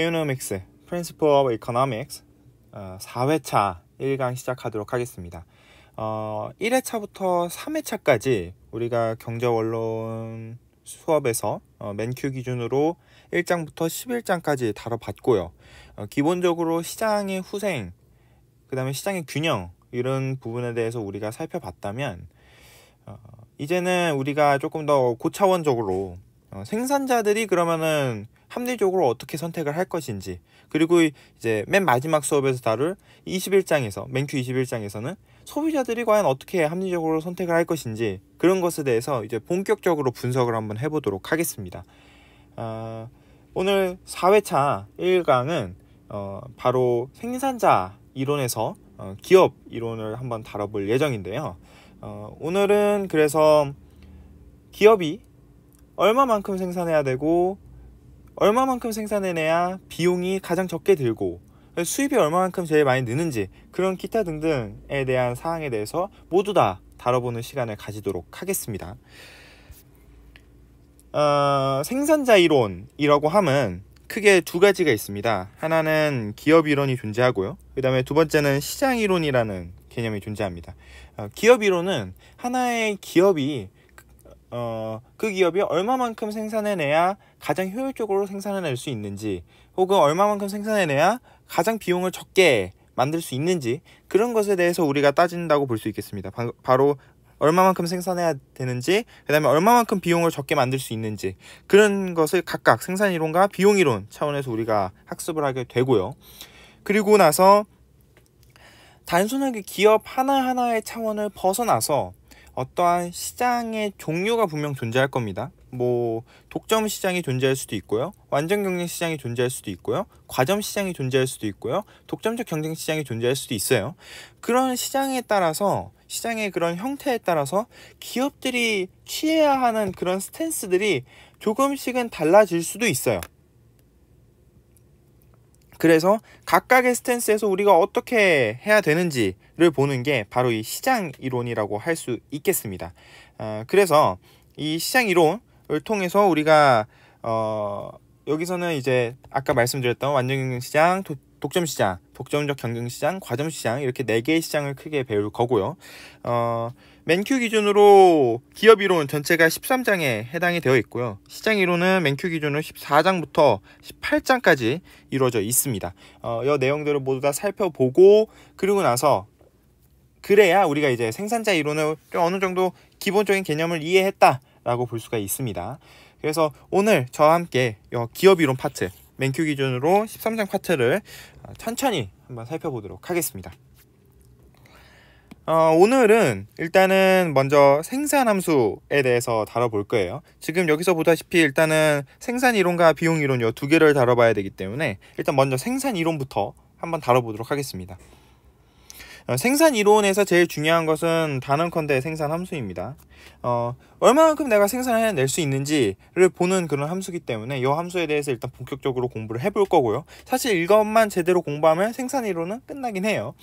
베이오노믹스 Principle of Economics 4회차 1강 시작하도록 하겠습니다. 1회차부터 3회차까지 우리가 경제원론 수업에서 맨큐 기준으로 1장부터 11장까지 다뤄봤고요. 기본적으로 시장의 후생, 그 다음에 시장의 균형, 이런 부분에 대해서 우리가 살펴봤다면 이제는 우리가 조금 더 고차원적으로 생산자들이 그러면은 합리적으로 어떻게 선택을 할 것인지, 그리고 이제 맨 마지막 수업에서 다룰 21장에서 맨큐 21장에서는 소비자들이 과연 어떻게 합리적으로 선택을 할 것인지, 그런 것에 대해서 이제 본격적으로 분석을 한번 해보도록 하겠습니다. 오늘 4회차 1강은 바로 생산자 이론에서 기업 이론을 한번 다뤄볼 예정인데요. 오늘은 그래서 기업이 얼마만큼 생산해야 되고 얼마만큼 생산해내야 비용이 가장 적게 들고 수입이 얼마만큼 제일 많이 느는지, 그런 기타 등등에 대한 사항에 대해서 모두 다 다뤄보는 시간을 가지도록 하겠습니다. 생산자 이론이라고 하면 크게 두 가지가 있습니다. 하나는 기업 이론이 존재하고요, 그 다음에 두 번째는 시장 이론이라는 개념이 존재합니다. 기업 이론은 하나의 기업이 그 기업이 얼마만큼 생산해내야 가장 효율적으로 생산해낼 수 있는지, 혹은 얼마만큼 생산해내야 가장 비용을 적게 만들 수 있는지, 그런 것에 대해서 우리가 따진다고 볼 수 있겠습니다. 바로 얼마만큼 생산해야 되는지, 그 다음에 얼마만큼 비용을 적게 만들 수 있는지, 그런 것을 각각 생산이론과 비용이론 차원에서 우리가 학습을 하게 되고요. 그리고 나서 단순하게 기업 하나하나의 차원을 벗어나서 어떠한 시장의 종류가 분명 존재할 겁니다. 독점 시장이 존재할 수도 있고요, 완전 경쟁 시장이 존재할 수도 있고요, 과점 시장이 존재할 수도 있고요, 독점적 경쟁 시장이 존재할 수도 있어요. 그런 시장에 따라서, 시장의 그런 형태에 따라서 기업들이 취해야 하는 그런 스탠스들이 조금씩은 달라질 수도 있어요. 그래서 각각의 스탠스에서 우리가 어떻게 해야 되는지를 보는 게 바로 이 시장 이론이라고 할 수 있겠습니다. 그래서 이 시장 이론을 통해서 우리가 여기서는 이제 아까 말씀드렸던 완전 경쟁 시장, 독점 시장, 독점적 경쟁 시장, 과점 시장, 이렇게 4개의 시장을 크게 배울 거고요. 맨큐 기준으로 기업 이론 전체가 13장에 해당이 되어 있고요. 시장 이론은 맨큐 기준으로 14장부터 18장까지 이루어져 있습니다. 이 내용들을 모두 다 살펴보고, 그리고 나서 그래야 우리가 이제 생산자 이론을 어느 정도 기본적인 개념을 이해했다라고 볼 수가 있습니다. 그래서 오늘 저와 함께 이 기업 이론 파트, 맨큐 기준으로 13장 파트를 천천히 한번 살펴보도록 하겠습니다. 오늘은 일단은 먼저 생산함수에 대해서 다뤄볼 거예요. 지금 여기서 보다시피 일단은 생산 이론과 비용 이론 이 두 개를 다뤄봐야 되기 때문에 일단 먼저 생산 이론부터 한번 다뤄보도록 하겠습니다. 생산 이론에서 제일 중요한 것은 단언컨대 생산 함수입니다. 얼마만큼 내가 생산해낼 수 있는지를 보는 그런 함수기 때문에 이 함수에 대해서 일단 본격적으로 공부를 해볼 거고요. 사실 이것만 제대로 공부하면 생산 이론은 끝나긴 해요.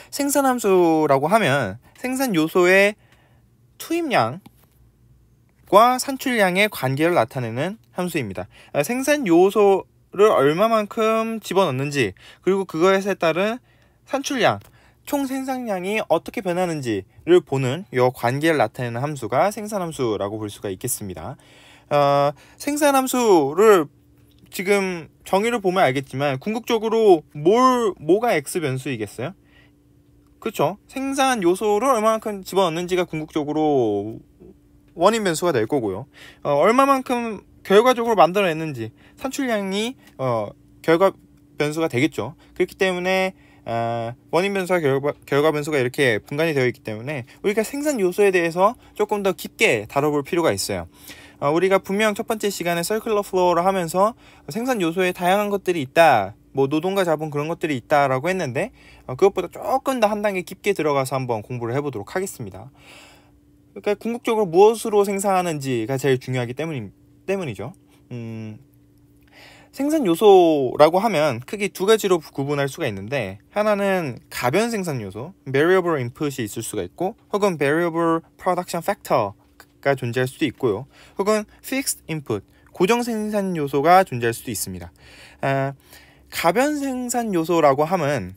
생산 함수라고 하면 생산 요소의 투입량과 산출량의 관계를 나타내는 함수입니다. 생산 요소를 얼마만큼 집어넣는지, 그리고 그것에 따른 산출량, 총 생산량이 어떻게 변하는지를 보는 이 관계를 나타내는 함수가 생산함수라고 볼 수가 있겠습니다. 생산함수를 지금 정의를 보면 알겠지만 궁극적으로 뭐가 x 변수이겠어요? 그렇죠? 생산 요소를 얼마만큼 집어넣는지가 궁극적으로 원인 변수가 될 거고요. 얼마만큼 결과적으로 만들어냈는지, 산출량이 결과 변수가 되겠죠. 그렇기 때문에 원인 변수와 결과 변수가 이렇게 분간이 되어 있기 때문에 우리가 생산 요소에 대해서 조금 더 깊게 다뤄볼 필요가 있어요. 우리가 분명 첫 번째 시간에 서큘러 플로어를 하면서 생산 요소에 다양한 것들이 있다, 노동과 자본 그런 것들이 있다라고 했는데, 그것보다 조금 더 한 단계 깊게 들어가서 한번 공부를 해보도록 하겠습니다. 그러니까 궁극적으로 무엇으로 생산하는지가 제일 중요하기 때문이죠. 생산 요소라고 하면 크게 두 가지로 구분할 수가 있는데, 하나는 가변 생산 요소, variable input이 있을 수가 있고, 혹은 variable production factor가 존재할 수도 있고요. 혹은 fixed input, 고정 생산 요소가 존재할 수도 있습니다. 가변 생산 요소라고 함은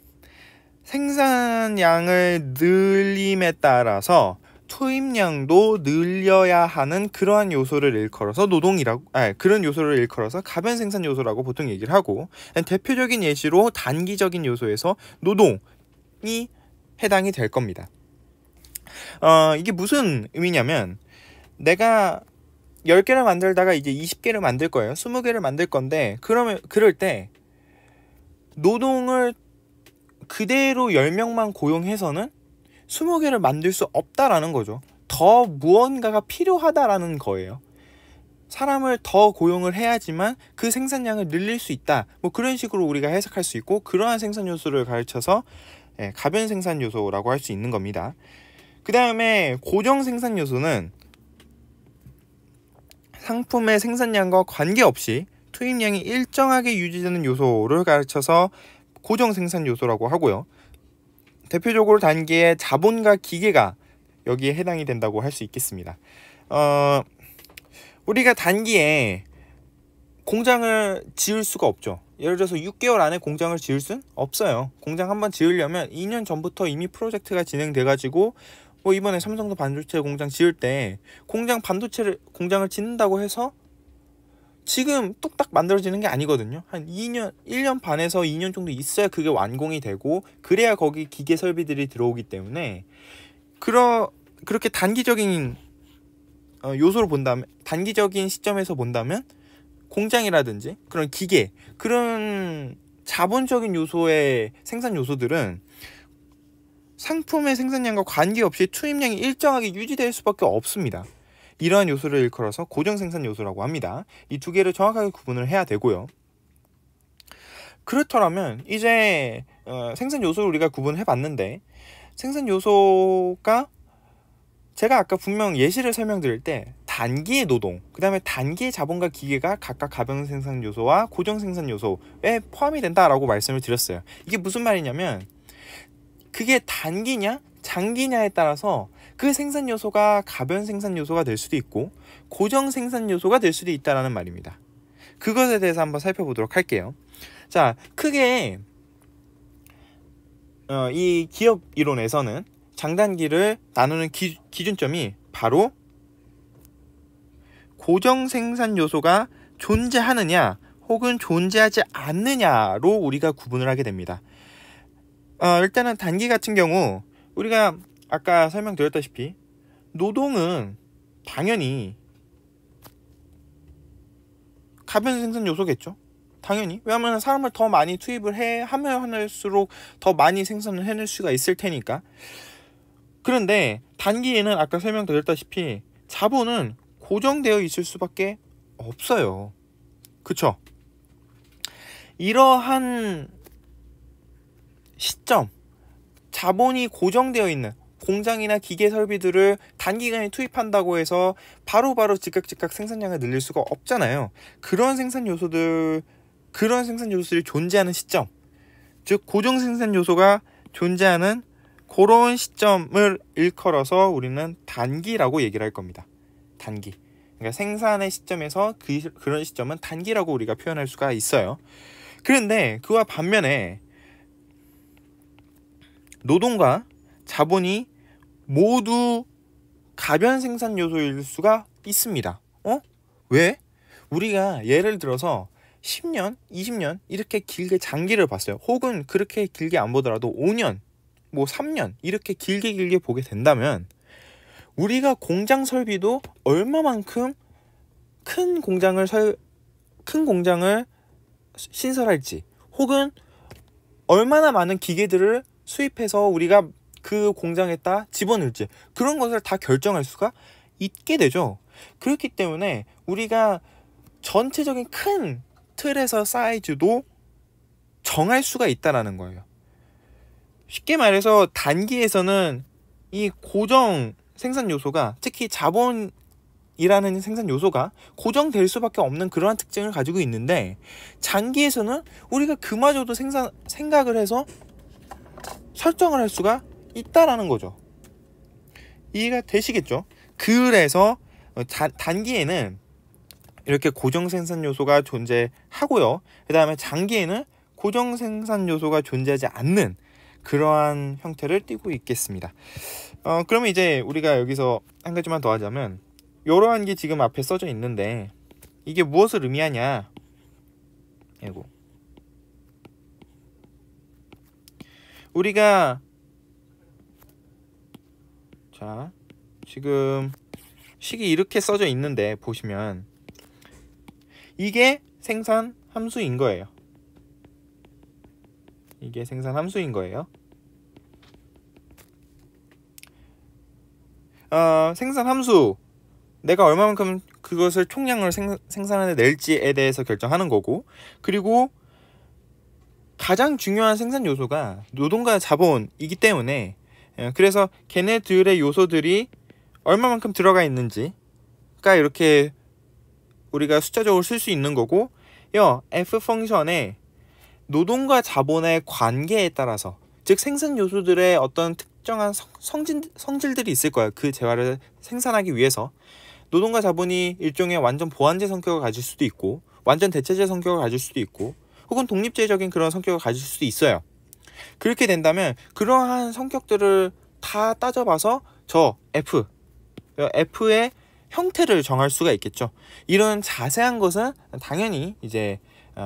생산량을 늘림에 따라서 투입량도 늘려야 하는 그러한 요소를 일컬어서 그런 요소를 일컬어서 가변 생산 요소라고 보통 얘기를 하고, 대표적인 예시로 단기적인 요소에서 노동이 해당이 될 겁니다. 이게 무슨 의미냐면, 내가 10개를 만들다가 이제 20개를 만들 거예요. 20개를 만들 건데, 그럴 때 노동을 그대로 10명만 고용해서는 20개를 만들 수 없다라는 거죠. 더 무언가가 필요하다라는 거예요. 사람을 더 고용을 해야지만 그 생산량을 늘릴 수 있다. 뭐 그런 식으로 우리가 해석할 수 있고, 그러한 생산 요소를 가르쳐서 가변 생산 요소라고 할 수 있는 겁니다. 그 다음에 고정 생산 요소는 상품의 생산량과 관계없이 투입량이 일정하게 유지되는 요소를 가르쳐서 고정 생산 요소라고 하고요. 대표적으로 단기에 자본과 기계가 여기에 해당이 된다고 할 수 있겠습니다. 우리가 단기에 공장을 지을 수가 없죠. 예를 들어서 6개월 안에 공장을 지을 수는 없어요. 공장 한번 지으려면 2년 전부터 이미 프로젝트가 진행돼가지고, 뭐 이번에 삼성도 반도체 공장 지을 때 공장을 짓는다고 해서 지금 뚝딱 만들어지는 게 아니거든요. 한 1년 반에서 2년 정도 있어야 그게 완공이 되고, 그래야 거기 기계 설비들이 들어오기 때문에, 그렇게 단기적인 요소로 본다면, 단기적인 시점에서 본다면 공장이라든지 그런 기계, 그런 자본적인 요소의 생산 요소들은 상품의 생산량과 관계없이 투입량이 일정하게 유지될 수밖에 없습니다. 이러한 요소를 일컬어서 고정 생산 요소라고 합니다. 이 두 개를 정확하게 구분을 해야 되고요. 그렇더라면 이제 생산 요소를 우리가 구분해 봤는데, 생산 요소가 제가 아까 분명 예시를 설명드릴 때 단기의 노동, 그 다음에 단기의 자본과 기계가 각각 가변 생산 요소와 고정 생산 요소에 포함이 된다라고 말씀을 드렸어요. 이게 무슨 말이냐면, 그게 단기냐 장기냐에 따라서 그 생산 요소가 가변 생산 요소가 될 수도 있고 고정 생산 요소가 될 수도 있다라는 말입니다. 그것에 대해서 한번 살펴보도록 할게요. 자, 크게 이 기업 이론에서는 장단기를 나누는 기준점이 바로 고정 생산 요소가 존재하느냐 혹은 존재하지 않느냐로 우리가 구분을 하게 됩니다. 일단은 단기 같은 경우 우리가 아까 설명드렸다시피 노동은 당연히 가변 생산 요소겠죠. 당연히. 왜냐하면 사람을 더 많이 투입을 하면 할수록 더 많이 생산을 해낼 수가 있을 테니까. 그런데 단기에는 아까 설명드렸다시피 자본은 고정되어 있을 수밖에 없어요. 그쵸? 이러한 시점, 자본이 고정되어 있는 공장이나 기계 설비들을 단기간에 투입한다고 해서 바로바로 즉각 생산량을 늘릴 수가 없잖아요. 그런 생산 요소들이 존재하는 시점, 즉 고정 생산 요소가 존재하는 그런 시점을 일컬어서 우리는 단기라고 얘기를 할 겁니다. 단기. 그러니까 생산의 시점에서 그런 시점은 단기라고 우리가 표현할 수가 있어요. 그런데 그와 반면에 노동과 자본이 모두 가변 생산 요소일 수가 있습니다. 왜? 우리가 예를 들어서 10년, 20년 이렇게 길게 장기를 봤어요. 혹은 그렇게 길게 안 보더라도 5년, 뭐 3년 이렇게 길게 보게 된다면 우리가 공장 설비도 얼마만큼 큰 공장을 신설할지, 혹은 얼마나 많은 기계들을 수입해서 우리가 그 공장에다 집어넣을지, 그런 것을 다 결정할 수가 있게 되죠. 그렇기 때문에 우리가 전체적인 큰 틀에서 사이즈도 정할 수가 있다라는 거예요. 쉽게 말해서 단기에서는 이 고정 생산 요소가, 특히 자본이라는 생산 요소가 고정될 수밖에 없는 그러한 특징을 가지고 있는데, 장기에서는 우리가 그마저도 생각을 해서 설정을 할 수가 있다라는 거죠. 이해가 되시겠죠? 그래서 단기에는 이렇게 고정 생산 요소가 존재하고요. 그 다음에 장기에는 고정 생산 요소가 존재하지 않는 그러한 형태를 띠고 있겠습니다. 그러면 이제 우리가 여기서 한 가지만 더 하자면, 이러한 게 지금 앞에 써져 있는데 이게 무엇을 의미하냐? 아이고. 우리가 자, 지금 식이 이렇게 써져 있는데 보시면 이게 생산 함수인 거예요. 이게 생산 함수인 거예요. 생산 함수, 내가 얼마만큼 그것을 총량을 생산해 낼지에 대해서 결정하는 거고, 그리고 가장 중요한 생산 요소가 노동과 자본이기 때문에, 그래서 걔네들의 요소들이 얼마만큼 들어가 있는지가 이렇게 우리가 숫자적으로 쓸 수 있는 거고, f 펑션에 노동과 자본의 관계에 따라서, 즉 생산 요소들의 어떤 특정한 성질들이 있을 거예요. 그 재화를 생산하기 위해서 노동과 자본이 일종의 완전 보완제 성격을 가질 수도 있고, 완전 대체제 성격을 가질 수도 있고, 혹은 독립제적인 그런 성격을 가질 수도 있어요. 그렇게 된다면 그러한 성격들을 다 따져봐서 저 F의 형태를 정할 수가 있겠죠. 이런 자세한 것은 당연히 이제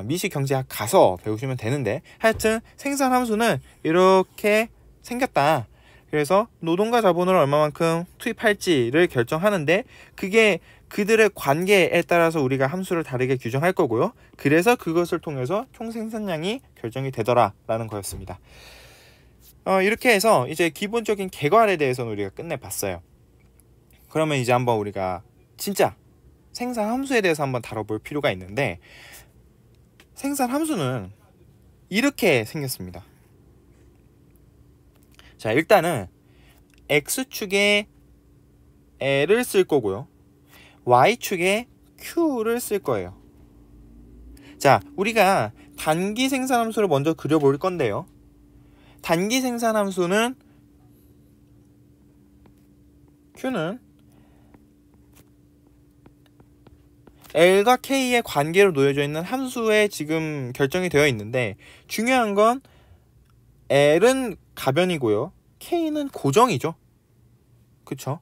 미식 경제학 가서 배우시면 되는데, 하여튼 생산 함수는 이렇게 생겼다. 그래서 노동과 자본을 얼마만큼 투입할지를 결정하는데, 그게 그들의 관계에 따라서 우리가 함수를 다르게 규정할 거고요. 그래서 그것을 통해서 총 생산량이 결정이 되더라라는 거였습니다. 이렇게 해서 이제 기본적인 개괄에 대해서는 우리가 끝내봤어요. 그러면 이제 한번 우리가 진짜 생산 함수에 대해서 한번 다뤄볼 필요가 있는데, 생산 함수는 이렇게 생겼습니다. 자, 일단은 X축에 L을 쓸 거고요, Y축에 Q를 쓸 거예요. 자, 우리가 단기 생산 함수를 먼저 그려볼 건데요, 단기 생산 함수는 Q는 L과 K의 관계로 놓여져 있는 함수에 지금 결정이 되어 있는데, 중요한 건 L은 가변이고요, K는 고정이죠. 그쵸?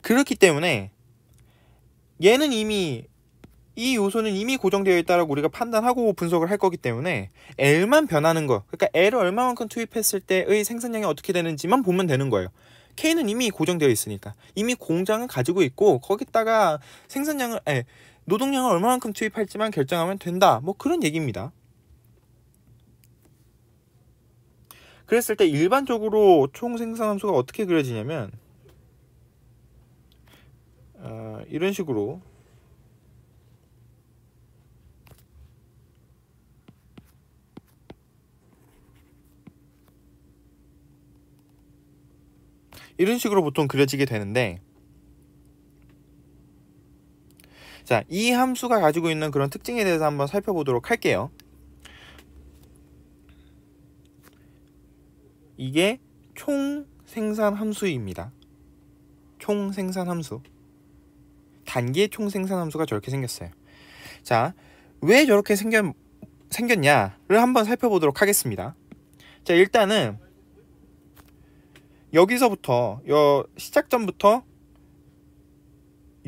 그렇기 때문에 얘는 이미, 이 요소는 이미 고정되어 있다라고 우리가 판단하고 분석을 할 거기 때문에 L만 변하는 거, 그러니까 L을 얼마만큼 투입했을 때의 생산량이 어떻게 되는지만 보면 되는 거예요. K는 이미 고정되어 있으니까, 이미 공장을 가지고 있고 거기다가 노동량을 얼마만큼 투입할지만 결정하면 된다, 뭐 그런 얘기입니다. 그랬을 때 일반적으로 총 생산 함수가 어떻게 그려지냐면 이런 식으로 보통 그려지게 되는데, 자, 이 함수가 가지고 있는 그런 특징에 대해서 한번 살펴보도록 할게요. 이게 총 생산 함수입니다. 총 생산 함수, 단기의 총 생산 함수가 저렇게 생겼어요. 자, 왜 저렇게 생겼냐를 한번 살펴보도록 하겠습니다. 자, 일단은 여기서부터 시작점부터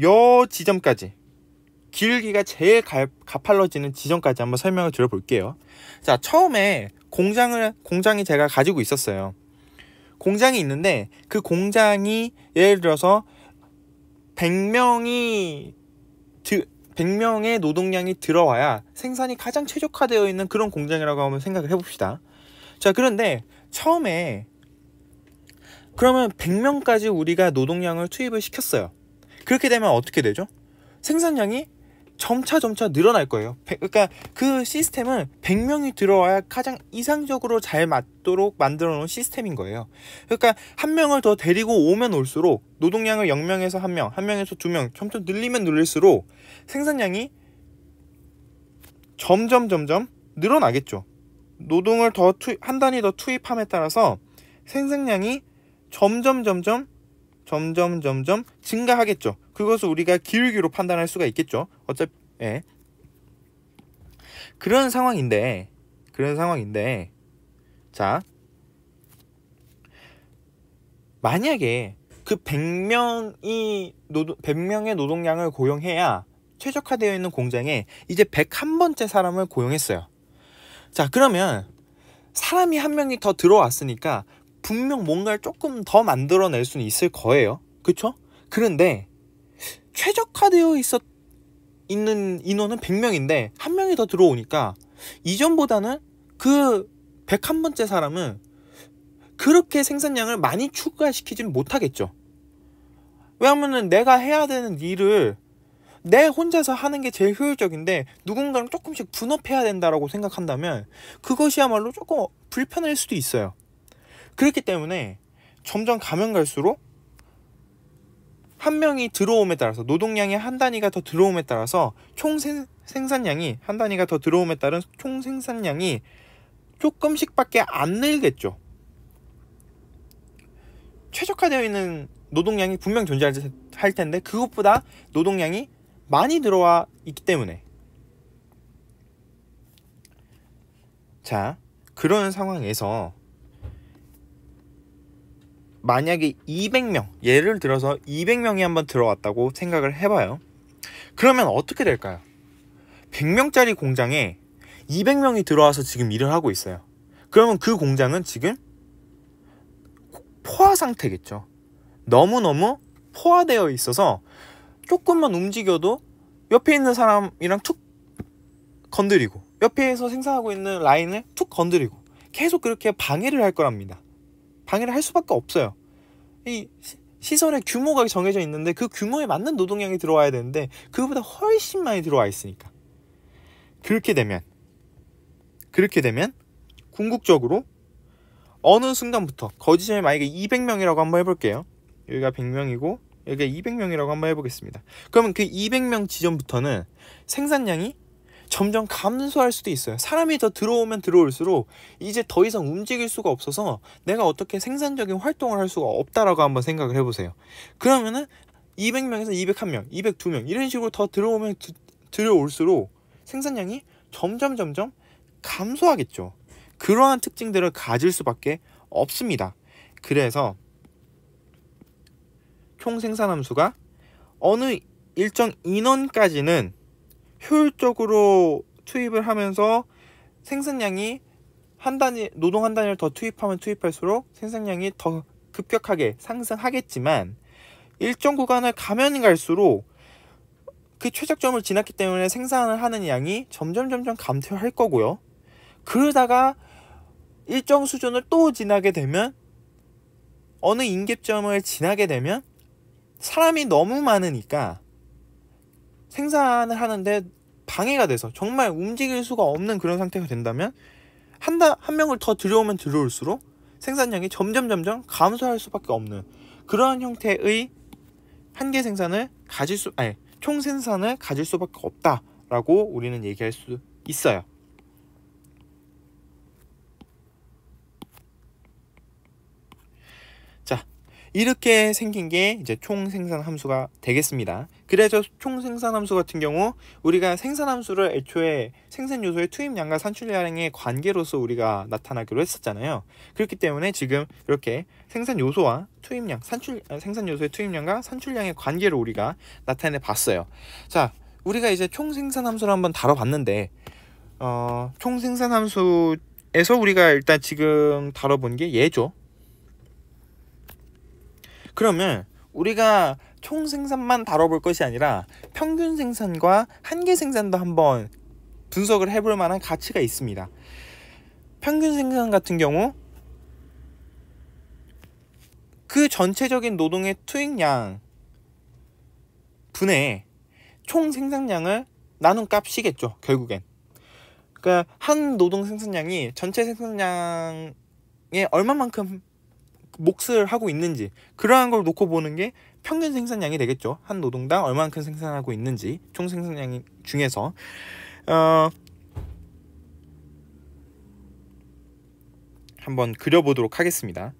요 지점까지, 길기가 제일 가팔러지는 지점까지 한번 설명을 드려볼게요. 자, 처음에 공장이 제가 가지고 있었어요. 공장이 있는데 그 공장이 예를 들어서 100명의 노동량이 들어와야 생산이 가장 최적화되어 있는 그런 공장이라고 한번 생각을 해봅시다. 자, 그런데 처음에 그러면 100명까지 우리가 노동량을 투입을 시켰어요. 그렇게 되면 어떻게 되죠? 생산량이 점차 늘어날 거예요. 그러니까 그 시스템은 100명이 들어와야 가장 이상적으로 잘 맞도록 만들어 놓은 시스템인 거예요. 그러니까 한 명을 더 데리고 오면 올수록 노동량을 0명에서 1명, 1명에서 2명 점점 늘리면 늘릴수록 생산량이 점점 늘어나겠죠. 노동을 한 단위 더 투입함에 따라서 생산량이 점점 증가하겠죠. 그것을 우리가 기울기로 판단할 수가 있겠죠. 예. 그런 상황인데 자, 만약에 그 100명의 노동량을 고용해야 최적화되어 있는 공장에 이제 101번째 사람을 고용했어요. 자, 그러면 사람이 한 명이 더 들어왔으니까 분명 뭔가를 조금 더 만들어낼 수는 있을 거예요. 그쵸? 그런데 최적화되어 있는 인원은 100명인데 한 명이 더 들어오니까 이전보다는 그 101번째 사람은 그렇게 생산량을 많이 추가시키지는 못하겠죠. 왜냐하면 내가 해야 되는 일을 내 혼자서 하는 게 제일 효율적인데 누군가랑 조금씩 분업해야 된다라고 생각한다면 그것이야말로 조금 불편할 수도 있어요. 그렇기 때문에 점점 가면 갈수록 한 명이 들어옴에 따라서 노동량이 한 단위가 더 들어옴에 따라서 총 생산량이 한 단위가 더 들어옴에 따른 총 생산량이 조금씩밖에 안 늘겠죠. 최적화되어 있는 노동량이 분명 존재할 텐데 그것보다 노동량이 많이 들어와 있기 때문에. 자, 그런 상황에서 만약에 200명, 예를 들어서 200명이 한번 들어왔다고 생각을 해봐요. 그러면 어떻게 될까요? 100명짜리 공장에 200명이 들어와서 지금 일을 하고 있어요. 그러면 그 공장은 지금 포화 상태겠죠. 너무너무 포화되어 있어서 조금만 움직여도 옆에 있는 사람이랑 툭 건드리고 옆에서 생산하고 있는 라인을 툭 건드리고 계속 그렇게 방해를 할 거랍니다. 방해를 할 수밖에 없어요. 이 시설의 규모가 정해져 있는데 그 규모에 맞는 노동량이 들어와야 되는데 그거보다 훨씬 많이 들어와 있으니까. 그렇게 되면 궁극적으로 어느 순간부터 거짓점이 만약에 200명이라고 한번 해볼게요. 여기가 100명이고 여기가 200명이라고 한번 해보겠습니다. 그러면 그 200명 지점부터는 생산량이 점점 감소할 수도 있어요. 사람이 더 들어오면 들어올수록 이제 더 이상 움직일 수가 없어서 내가 어떻게 생산적인 활동을 할 수가 없다라고 한번 생각을 해보세요. 그러면은 200명에서 201명, 202명 이런 식으로 더 들어올수록 생산량이 점점 감소하겠죠. 그러한 특징들을 가질 수밖에 없습니다. 그래서 총 생산함수가 어느 일정 인원까지는 효율적으로 투입을 하면서 생산량이 노동 한 단위를 더 투입하면 투입할수록 생산량이 더 급격하게 상승하겠지만 일정 구간을 가면 갈수록 그 최적점을 지났기 때문에 생산을 하는 양이 점점 감퇴할 거고요. 그러다가 일정 수준을 또 지나게 되면 어느 임계점을 지나게 되면 사람이 너무 많으니까 생산을 하는데 방해가 돼서 정말 움직일 수가 없는 그런 상태가 된다면 한 명을 더 들여오면 들여올수록 생산량이 점점 감소할 수밖에 없는 그러한 형태의 총 생산을 가질 수밖에 없다라고 우리는 얘기할 수 있어요. 자, 이렇게 생긴 게 이제 총 생산 함수가 되겠습니다. 그래서 총 생산 함수 같은 경우 우리가 생산 함수를 애초에 생산 요소의 투입량과 산출량의 관계로서 우리가 나타나기로 했었잖아요. 그렇기 때문에 지금 이렇게 생산 요소와 투입량, 생산 요소의 투입량과 산출량의 관계를 우리가 나타내 봤어요. 자, 우리가 이제 총 생산 함수를 한번 다뤄봤는데 총 생산 함수에서 우리가 일단 지금 다뤄본 게 얘죠. 그러면 우리가 총 생산만 다뤄볼 것이 아니라 평균 생산과 한계 생산도 한번 분석을 해볼 만한 가치가 있습니다. 평균 생산 같은 경우 그 전체적인 노동의 투입량 분의 총 생산량을 나눈 값이겠죠. 결국엔. 그러니까 한 노동 생산량이 전체 생산량에 얼마만큼 몫을 하고 있는지 그러한 걸 놓고 보는 게 평균 생산량이 되겠죠. 한 노동당 얼마만큼 생산하고 있는지 총 생산량 중에서 한번 그려보도록 하겠습니다.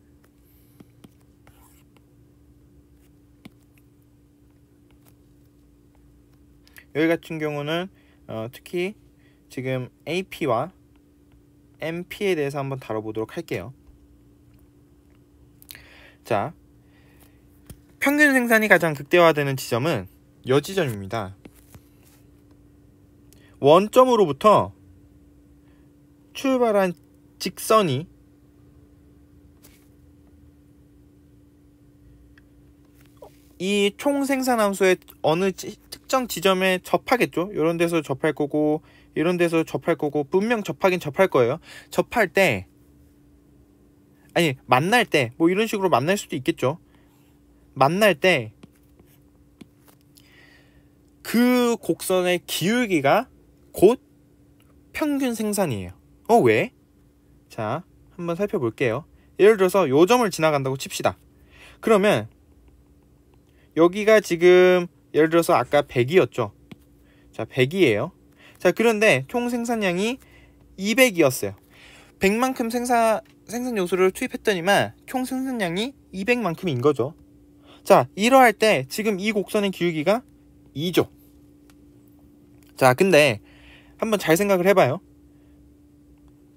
여기 같은 경우는 특히 지금 AP와 MP에 대해서 한번 다뤄보도록 할게요. 자, 평균 생산이 가장 극대화되는 지점은 여 지점입니다. 원점으로부터 출발한 직선이 이 총 생산함수의 어느 특정 지점에 접하겠죠. 이런 데서 접할 거고 이런 데서 접할 거고 분명 접하긴 접할 거예요. 접할 때 아니 만날 때 뭐 이런 식으로 만날 수도 있겠죠. 만날 때 그 곡선의 기울기가 곧 평균 생산이에요. 왜? 자, 한번 살펴볼게요. 예를 들어서 요 점을 지나간다고 칩시다. 그러면 여기가 지금 예를 들어서 아까 100이었죠. 자, 100이에요. 자, 그런데 총 생산량이 200이었어요. 100만큼 생산 요소를 투입했더니만 총 생산량이 200만큼인 거죠. 자, 이러할 때 지금 이 곡선의 기울기가 2죠. 자, 근데 한번 잘 생각을 해봐요.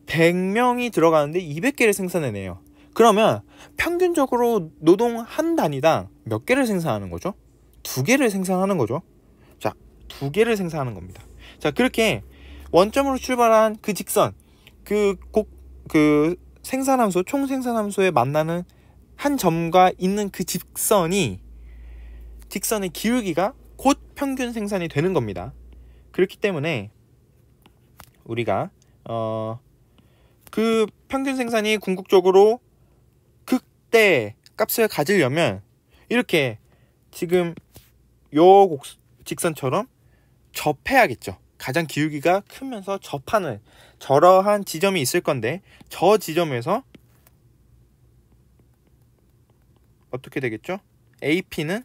100명이 들어가는데 200개를 생산해내요. 그러면 평균적으로 노동 한 단위당 몇 개를 생산하는 거죠? 2개를 생산하는 거죠. 자, 2개를 생산하는 겁니다. 자, 그렇게 원점으로 출발한 그 직선, 그 생산함수, 총 생산함수에 만나는 한 점과 있는 그 직선의 기울기가 곧 평균 생산이 되는 겁니다. 그렇기 때문에 우리가 그 평균 생산이 궁극적으로 극대 값을 가지려면 이렇게 지금 요 직선처럼 접해야겠죠. 가장 기울기가 크면서 접하는 저러한 지점이 있을 건데 저 지점에서 어떻게 되겠죠? AP는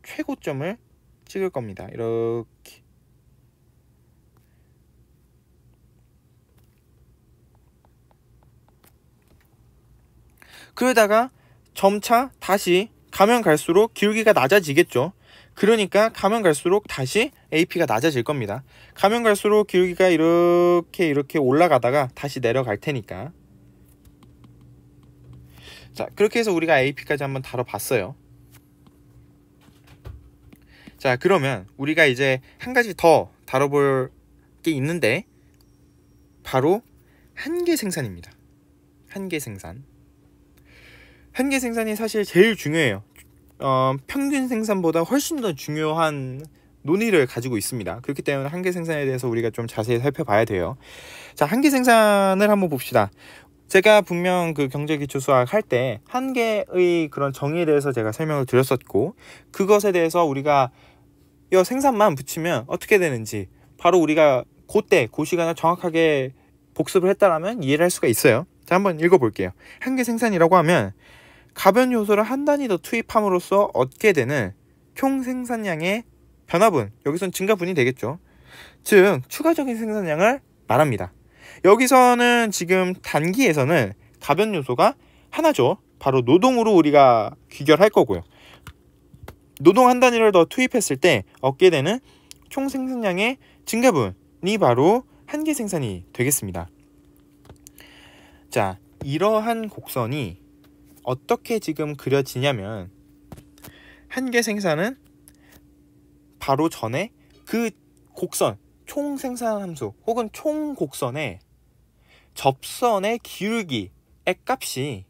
최고점을 찍을 겁니다. 이렇게. 그러다가 점차 다시 가면 갈수록 기울기가 낮아지겠죠. 그러니까 가면 갈수록 다시 AP가 낮아질 겁니다. 가면 갈수록 기울기가 이렇게 올라가다가 다시 내려갈 테니까. 자, 그렇게 해서 우리가 AP까지 한번 다뤄봤어요. 자, 그러면 우리가 이제 한 가지 더 다뤄볼 게 있는데 바로 한계 생산입니다. 한계 생산. 한계 생산이 사실 제일 중요해요. 평균 생산보다 훨씬 더 중요한 논의를 가지고 있습니다. 그렇기 때문에 한계 생산에 대해서 우리가 좀 자세히 살펴봐야 돼요. 자, 한계 생산을 한번 봅시다. 제가 분명 그 경제기초수학 할 때 한계의 그런 정의에 대해서 제가 설명을 드렸었고 그것에 대해서 우리가 이 생산만 붙이면 어떻게 되는지 바로 우리가 그 시간을 정확하게 복습을 했다라면 이해를 할 수가 있어요. 자, 한번 읽어볼게요. 한계 생산이라고 하면 가변 요소를 한 단위 더 투입함으로써 얻게 되는 총 생산량의 변화분, 여기선 증가분이 되겠죠. 즉 추가적인 생산량을 말합니다. 여기서는 지금 단기에서는 가변 요소가 하나죠. 바로 노동으로 우리가 귀결할 거고요. 노동 한 단위를 더 투입했을 때 얻게 되는 총 생산량의 증가분이 바로 한계 생산이 되겠습니다. 자, 이러한 곡선이 어떻게 지금 그려지냐면 한계 생산은 바로 전에 그 곡선, 총 생산함수 혹은 총 곡선의 접선의 기울기의 값이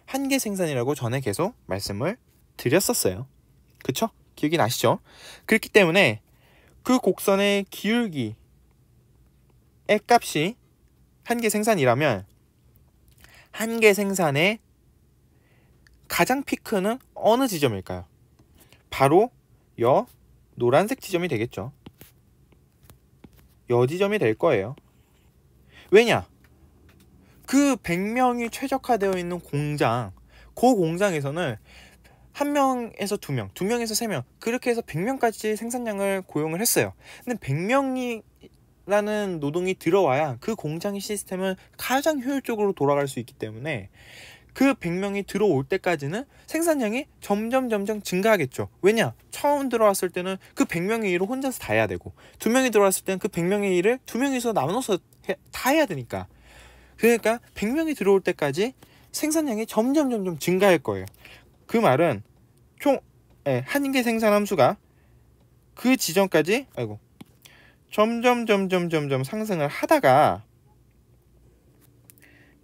한계 생산이라고 전에 계속 말씀을 드렸었어요. 그쵸? 기억이 나시죠? 그렇기 때문에 그 곡선의 기울기의 값이 한계 생산이라면 한계 생산의 가장 피크는 어느 지점일까요? 바로 여 노란색 지점이 되겠죠. 여 지점이 될 거예요. 왜냐? 그 100명이 최적화되어 있는 공장, 그 공장에서는 1명에서 2명, 2명에서 3명 그렇게 해서 100명까지 생산량을 고용을 했어요. 근데 100명이라는 노동이 들어와야 그 공장의 시스템은 가장 효율적으로 돌아갈 수 있기 때문에 그 100명이 들어올 때까지는 생산량이 점점 증가하겠죠. 왜냐? 처음 들어왔을 때는 그 100명의 일을 혼자서 다 해야 되고, 2명이 들어왔을 때는 그 100명의 일을 2명이서 나눠서 다 해야 되니까. 그러니까 100명이 들어올 때까지 생산량이 점점 증가할 거예요. 그 말은 총 한개 생산 함수가 그 지점까지 점점 상승을 하다가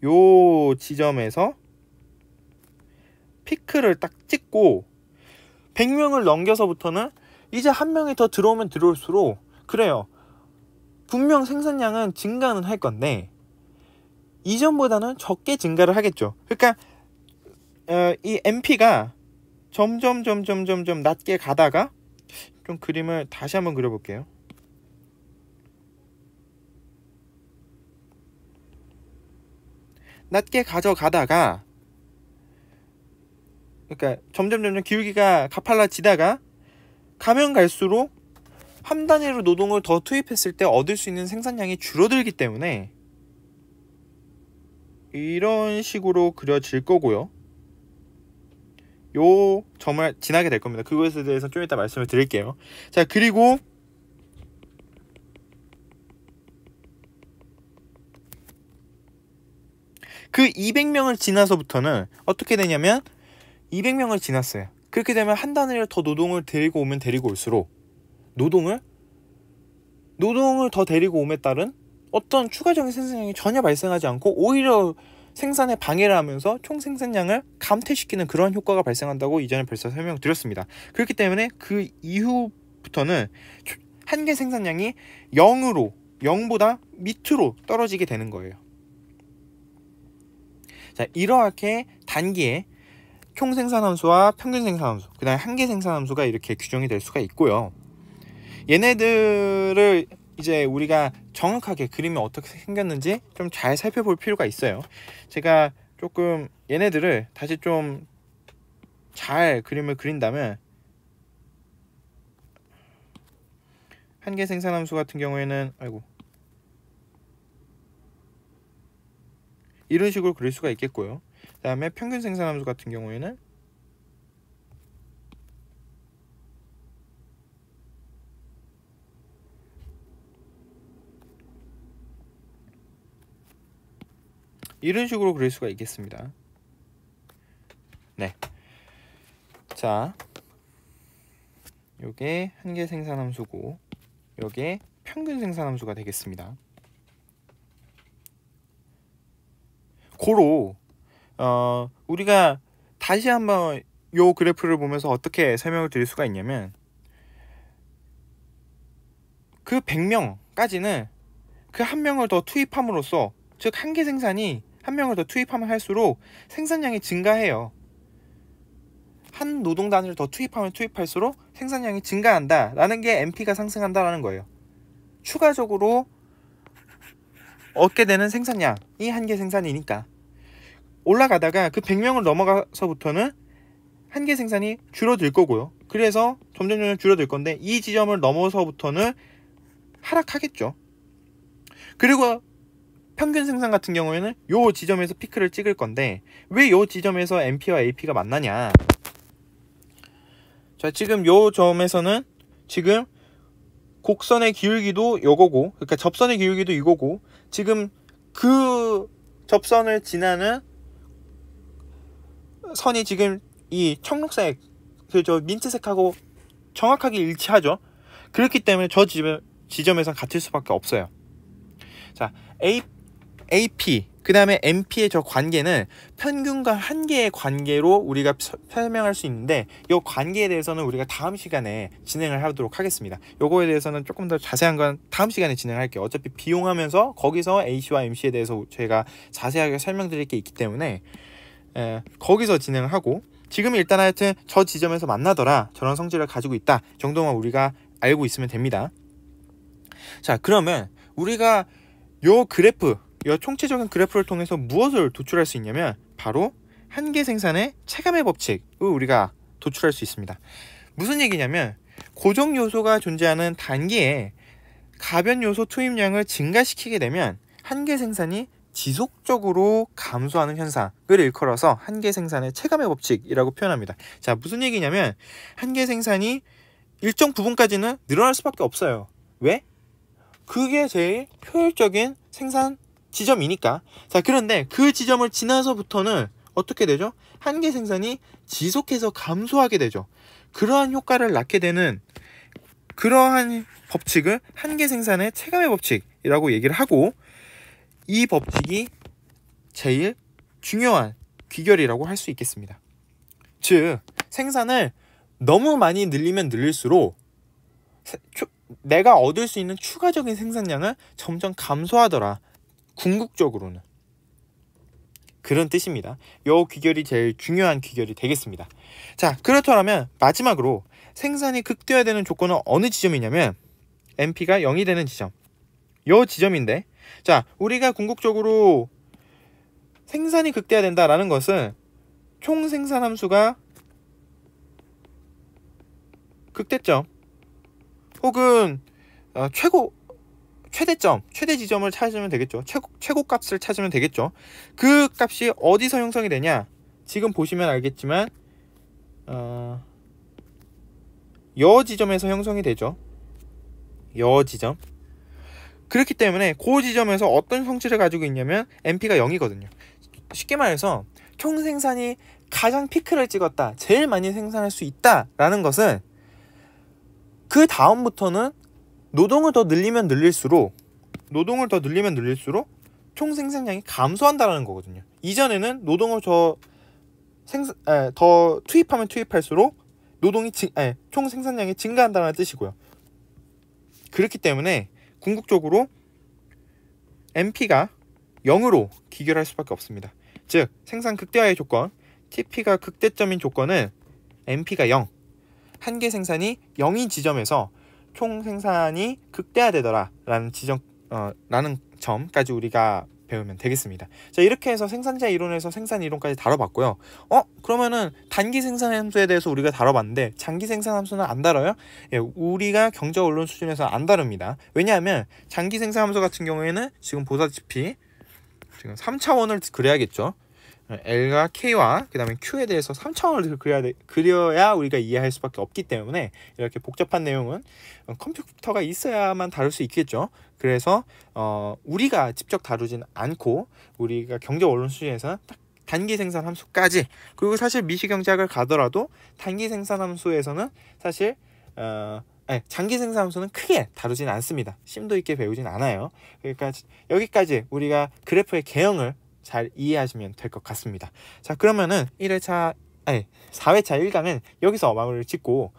요 지점에서 피크를 딱 찍고 100명을 넘겨서부터는 이제 한 명이 더 들어오면 들어올수록 그래요. 분명 생산량은 증가는 할 건데 이전보다는 적게 증가를 하겠죠. 그러니까 이 MP가 점점 낮게 가다가, 좀 그림을 다시 한번 그려볼게요. 낮게 가져가다가, 그러니까 점점 기울기가 가팔라지다가 가면 갈수록 한 단위로 노동을 더 투입했을 때 얻을 수 있는 생산량이 줄어들기 때문에 이런 식으로 그려질 거고요. 요 점을 지나게 될 겁니다. 그것에 대해서 좀 이따 말씀을 드릴게요. 자, 그리고 그 200명을 지나서부터는 어떻게 되냐면 200명을 지났어요. 그렇게 되면 한 단위를 더 노동을 데리고 오면 데리고 올수록 노동을 더 데리고 오에 따른 어떤 추가적인 생산량이 전혀 발생하지 않고 오히려 생산에 방해를 하면서 총 생산량을 감퇴시키는 그런 효과가 발생한다고 이전에 벌써 설명드렸습니다. 그렇기 때문에 그 이후부터는 한개 생산량이 0보다 밑으로 떨어지게 되는 거예요. 자, 이렇게 단기에 총 생산함수와 평균 생산함수, 그 다음에 한계 생산함수가 이렇게 규정이 될 수가 있고요. 얘네들을 이제 우리가 정확하게 그림이 어떻게 생겼는지 좀 잘 살펴볼 필요가 있어요. 제가 조금 얘네들을 다시 좀 잘 그림을 그린다면, 한계 생산함수 같은 경우에는 이런 식으로 그릴 수가 있겠고요. 그 다음에 평균 생산함수 같은 경우에는 이런 식으로 그릴 수가 있겠습니다. 네. 자, 요게 한계 생산함수고 요게 평균 생산함수가 되겠습니다. 고로 우리가 다시 한번 요 그래프를 보면서 어떻게 설명을 드릴 수가 있냐면, 그 100명까지는 그 한 명을 더 투입함으로써, 즉 한계 생산이 한 명을 더 투입하면 할수록 생산량이 증가해요. 한 노동 단위를 더 투입하면 투입할수록 생산량이 증가한다 라는 게 MP가 상승한다 라는 거예요. 추가적으로 얻게 되는 생산량이 한계 생산이니까 올라가다가 그 100명을 넘어가서부터는 한계 생산이 줄어들 거고요. 그래서 점점 줄어들 건데 이 지점을 넘어서부터는 하락하겠죠. 그리고 평균 생산 같은 경우에는 요 지점에서 피크를 찍을 건데, 왜 요 지점에서 MP와 AP가 만나냐. 자, 지금 요 점에서는 지금 곡선의 기울기도 요거고, 그러니까 접선의 기울기도 이거고, 지금 그 접선을 지나는 선이 지금 이 청록색, 저 민트색하고 정확하게 일치하죠. 그렇기 때문에 저 지점에서 같을 수밖에 없어요. 자, AP 그 다음에 MP의 저 관계는 평균과 한계의 관계로 우리가 설명할 수 있는데, 이 관계에 대해서는 우리가 다음 시간에 진행을 하도록 하겠습니다. 요거에 대해서는 조금 더 자세한 건 다음 시간에 진행할게요. 어차피 비용하면서 거기서 AC와 MC에 대해서 제가 자세하게 설명드릴 게 있기 때문에 거기서 진행을 하고, 지금 일단 하여튼 저 지점에서 만나더라, 저런 성질을 가지고 있다 정도만 우리가 알고 있으면 됩니다. 자, 그러면 우리가 요 그래프, 요 총체적인 그래프를 통해서 무엇을 도출할 수 있냐면 바로 한계 생산의 체감의 법칙을 우리가 도출할 수 있습니다. 무슨 얘기냐면, 고정 요소가 존재하는 단기에 가변 요소 투입량을 증가시키게 되면 한계 생산이 지속적으로 감소하는 현상을 일컬어서 한계 생산의 체감의 법칙이라고 표현합니다. 자, 무슨 얘기냐면 한계 생산이 일정 부분까지는 늘어날 수밖에 없어요. 왜? 그게 제일 효율적인 생산 지점이니까. 자, 그런데 그 지점을 지나서부터는 어떻게 되죠? 한계 생산이 지속해서 감소하게 되죠. 그러한 효과를 낳게 되는 그러한 법칙을 한계 생산의 체감의 법칙이라고 얘기를 하고, 이 법칙이 제일 중요한 귀결이라고 할 수 있겠습니다. 즉, 생산을 너무 많이 늘리면 늘릴수록 내가 얻을 수 있는 추가적인 생산량은 점점 감소하더라. 궁극적으로는. 그런 뜻입니다. 이 귀결이 제일 중요한 귀결이 되겠습니다. 자, 그렇다면 마지막으로 생산이 극대화되는 조건은 어느 지점이냐면 NP가 0이 되는 지점. 이 지점인데, 자, 우리가 궁극적으로 생산이 극대화된다라는 것은 총 생산 함수가 극대점 혹은 최대점, 최대 지점을 찾으면 되겠죠. 최고 값을 찾으면 되겠죠. 그 값이 어디서 형성이 되냐? 지금 보시면 알겠지만 여 지점에서 형성이 되죠. 여 지점. 그렇기 때문에 그 지점에서 어떤 성질을 가지고 있냐면 NP가 0이거든요. 쉽게 말해서 총 생산이 가장 피크를 찍었다, 제일 많이 생산할 수 있다라는 것은 그 다음부터는 노동을 더 늘리면 늘릴수록 총 생산량이 감소한다는 거거든요. 이전에는 노동을 더 투입하면 투입할수록 총 생산량이 증가한다는 뜻이고요. 그렇기 때문에 궁극적으로 NP가 0으로 귀결할 수밖에 없습니다. 즉, 생산 극대화의 조건, TP가 극대점인 조건은 NP가 0, 한계 생산이 0인 지점에서 총 생산이 극대화되더라 라는 점까지 우리가 배우면 되겠습니다. 자, 이렇게 해서 생산자 이론에서 생산 이론까지 다뤄봤고요. 그러면은 단기 생산 함수에 대해서 우리가 다뤄봤는데 장기 생산 함수는 안 다뤄요? 예, 우리가 경제 원론 수준에서 안 다룹니다. 왜냐하면 장기 생산 함수 같은 경우에는 지금 보다시피 지금 3차원을 그려야겠죠. L과 K와 그 다음에 Q에 대해서 3차원을 그려야 우리가 이해할 수밖에 없기 때문에 이렇게 복잡한 내용은 컴퓨터가 있어야만 다룰 수 있겠죠. 그래서 우리가 직접 다루진 않고 우리가 경제 원론 수준에서는 딱 단기 생산 함수까지, 그리고 사실 미시경제학을 가더라도 단기 생산 함수에서는 사실 장기 생산 함수는 크게 다루진 않습니다. 심도 있게 배우진 않아요. 그러니까 여기까지 우리가 그래프의 개형을 잘 이해하시면 될 것 같습니다. 자, 그러면은 4회차 1강은 여기서 마무리를 짓고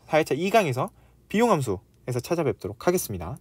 4회차 2강에서 비용함수에서 찾아뵙도록 하겠습니다.